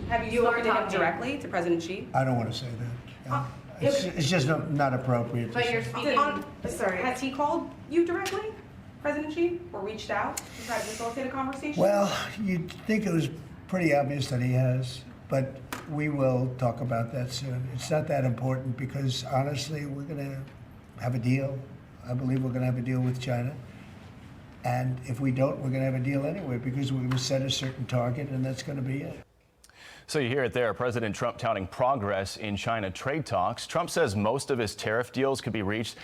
Have you spoken to him directly, to President Xi? I don't want to say that. It's just not appropriate. But you're speaking. Sorry, has he called you directly, President Xi, or reached out to try to facilitate a conversation? Well, you'd think it was pretty obvious that he has, but we will talk about that soon. It's not that important because honestly, we're going to have a deal. I believe we're going to have a deal with China. And if we don't, we're going to have a deal anyway because we will set a certain target and that's going to be it. So you hear it there, President Trump touting progress in China trade talks. Trump says most of his tariff deals could be reached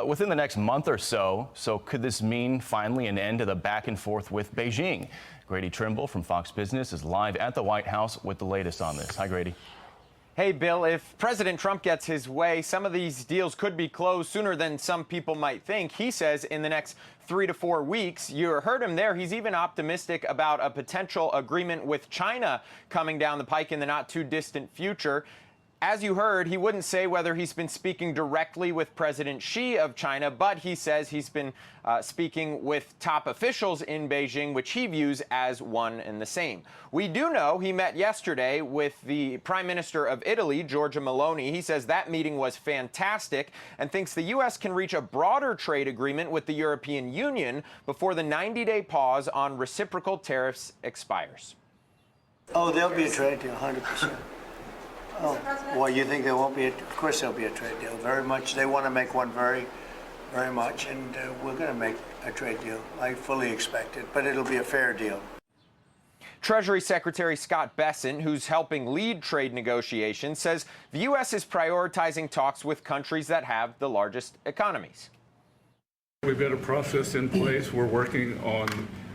within the next month or so. So could this mean finally an end to the back and forth with Beijing? Grady Trimble from Fox Business is live at the White House with the latest on this. Hi, Grady. Hey, Bill, if President Trump gets his way, some of these deals could be closed sooner than some people might think. He says in the next 3 to 4 weeks. You heard him there. He's even optimistic about a potential agreement with China coming down the pike in the not too distant future. As you heard, he wouldn't say whether he's been speaking directly with President Xi of China, but he says he's been speaking with top officials in Beijing, which he views as one and the same. We do know he met yesterday with the Prime Minister of Italy, Giorgia Meloni. He says that meeting was fantastic and thinks the U.S. can reach a broader trade agreement with the European Union before the 90-day pause on reciprocal tariffs expires. Oh, there'll be a trade deal, 100%. Oh, well, you think there won't be? Of course there'll be a trade deal. Very much. They want to make one very much, and we're going to make a trade deal. I fully expect it, but it'll be a fair deal. Treasury Secretary Scott Bessent, who's helping lead trade negotiations, says the U.S. is prioritizing talks with countries that have the largest economies. We've got a process in place. We're working on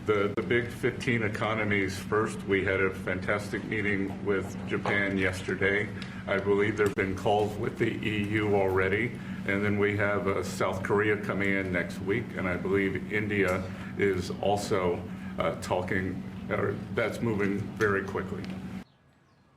the big 15 economies first. We had a fantastic meeting with Japan yesterday. I believe there have been calls with the EU already. And then we have South Korea coming in next week. And I believe India is also talking, that's moving very quickly.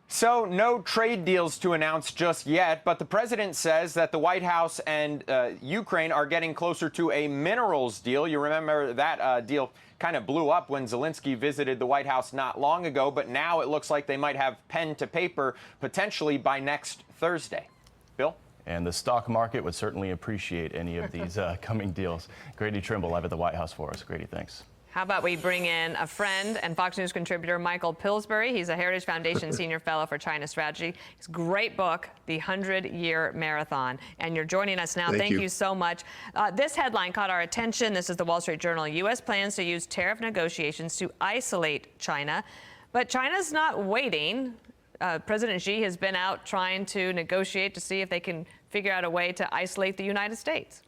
So no trade deals to announce just yet, but the president says that the White House and Ukraine are getting closer to a minerals deal. You remember that deal kind of blew up when Zelensky visited the White House not long ago, but now it looks like they might have pen to paper potentially by next Thursday. Bill? And the stock market would certainly appreciate any of these coming deals. Grady Trimble live at the White House for us. Grady, thanks. How about we bring in a friend and Fox News contributor, Michael Pillsbury. He's a Heritage Foundation Senior Fellow for China Strategy. His great book, The 100-Year Marathon. And you're joining us now. Thank you so much. This headline caught our attention. This is the Wall Street Journal. U.S. plans to use tariff negotiations to isolate China. But China's not waiting. President Xi has been out trying to negotiate to see if they can figure out a way to isolate the United States.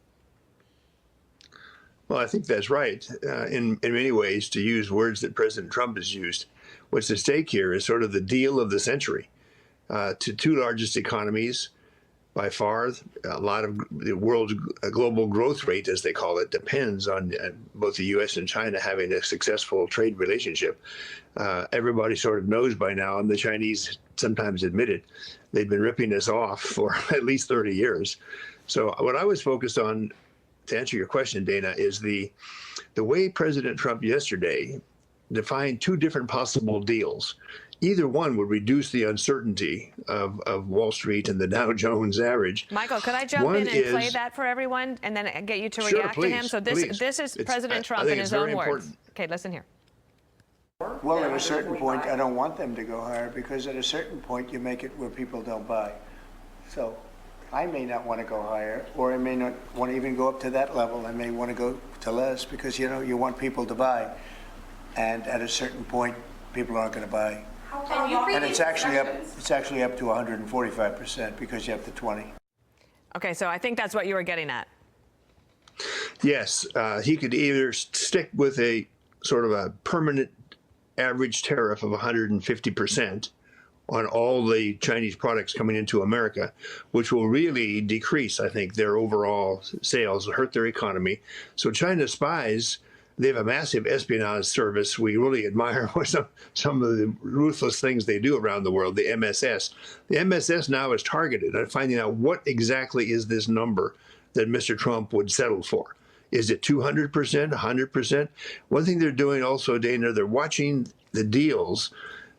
Well, I think that's right. In many ways, to use words that President Trump has used, what's at stake here is sort of the deal of the century. To two largest economies, by far, a lot of the world's global growth rate, as they call it, depends on both the U.S. and China having a successful trade relationship. Everybody sort of knows by now, and the Chinese sometimes admit it, they've been ripping us off for at least 30 years. So what I was focused on, to answer your question, Dana, is the way President Trump yesterday defined two different possible deals. Either one would reduce the uncertainty of Wall Street and the Dow Jones average. Michael, could I jump in and play that for everyone and then get you to react to him? So this is President Trump in his own words. Okay, listen here. Well, at a certain point, I don't want them to go higher because at a certain point, you make it where people don't buy. So I may not want to go higher, or I may not want to even go up to that level. I may want to go to less because, you know, you want people to buy. And at a certain point, people aren't going to buy. And it's actually up to 145% because you have the 20. Okay, so I think that's what you were getting at. Yes, he could either stick with a sort of a permanent average tariff of 150% on all the Chinese products coming into America, which will really decrease, I think, their overall sales, hurt their economy. So China spies, they have a massive espionage service. We really admire some of the ruthless things they do around the world, the MSS. The MSS now is targeted at finding out what exactly is this number that Mr. Trump would settle for. Is it 200%, 100%? One thing they're doing also, Dana, they're watching the deals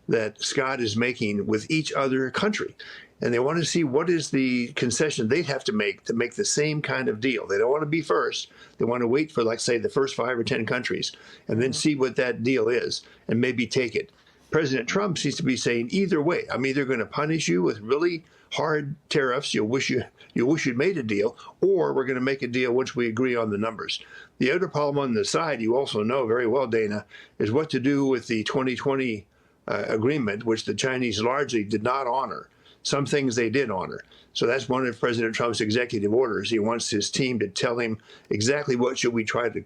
that Scott is making with each other country. And they want to see what is the concession they'd have to make the same kind of deal. They don't want to be first. They want to wait for, like, say, the first 5 or 10 countries and then see what that deal is and maybe take it. President Trump seems to be saying either way. I'm either going to punish you with really hard tariffs. You'll wish you'd made a deal, or we're going to make a deal once we agree on the numbers. The other problem on the side, you also know very well, Dana, is what to do with the 2020 agreement, which the Chinese largely did not honor. Some things they did honor. So that's one of President Trump's executive orders. He wants his team to tell him exactly what should we try to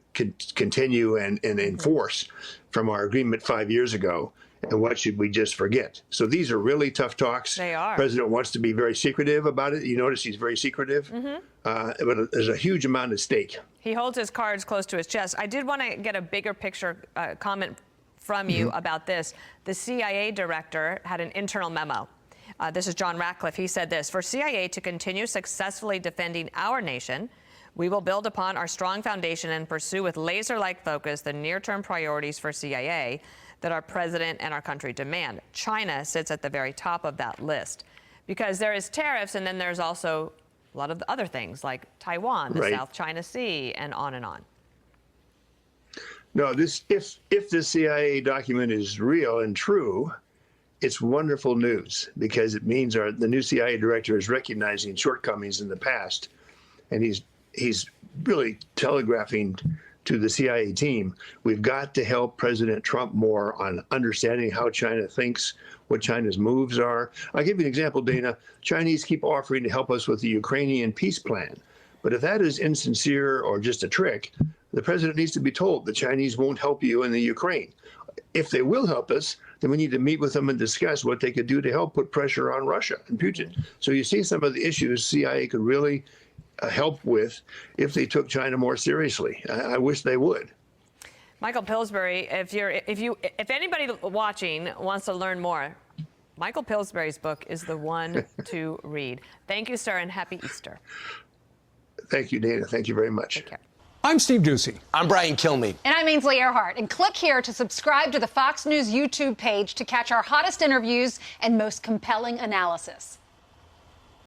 continue and enforce from our agreement 5 years ago, and what should we just forget. So these are really tough talks. They are. President wants to be very secretive about it. You notice he's very secretive, but there's a huge amount at stake. He holds his cards close to his chest. I did want to get a bigger picture comment from you about this. The CIA director had an internal memo. This is John Ratcliffe. He said this: for CIA to continue successfully defending our nation, we will build upon our strong foundation and pursue with laser-like focus the near-term priorities for CIA that our president and our country demand. China sits at the very top of that list because there is tariffs, and then there's also a lot of the other things like Taiwan, the South China Sea, and on and on. No, if the CIA document is real and true, it's wonderful news, because it means the new CIA director is recognizing shortcomings in the past, and he's really telegraphing to the CIA team, we've got to help President Trump more on understanding how China thinks, what China's moves are. I'll give you an example, Dana. Chinese keep offering to help us with the Ukrainian peace plan. But if that is insincere or just a trick, the president needs to be told the Chinese won't help you in the Ukraine. If they will help us, then we need to meet with them and discuss what they could do to help put pressure on Russia and Putin. So you see some of the issues CIA could really help with if they took China more seriously. I wish they would. Michael Pillsbury, if anybody watching wants to learn more, Michael Pillsbury's book is the one to read. Thank you, sir, and happy Easter. Thank you, Dana. Thank you very much. Take care. I'm Steve Ducey. I'm Brian Kilmeade. And I'm Ainsley Earhart. And click here to subscribe to the Fox News YouTube page to catch our hottest interviews and most compelling analysis.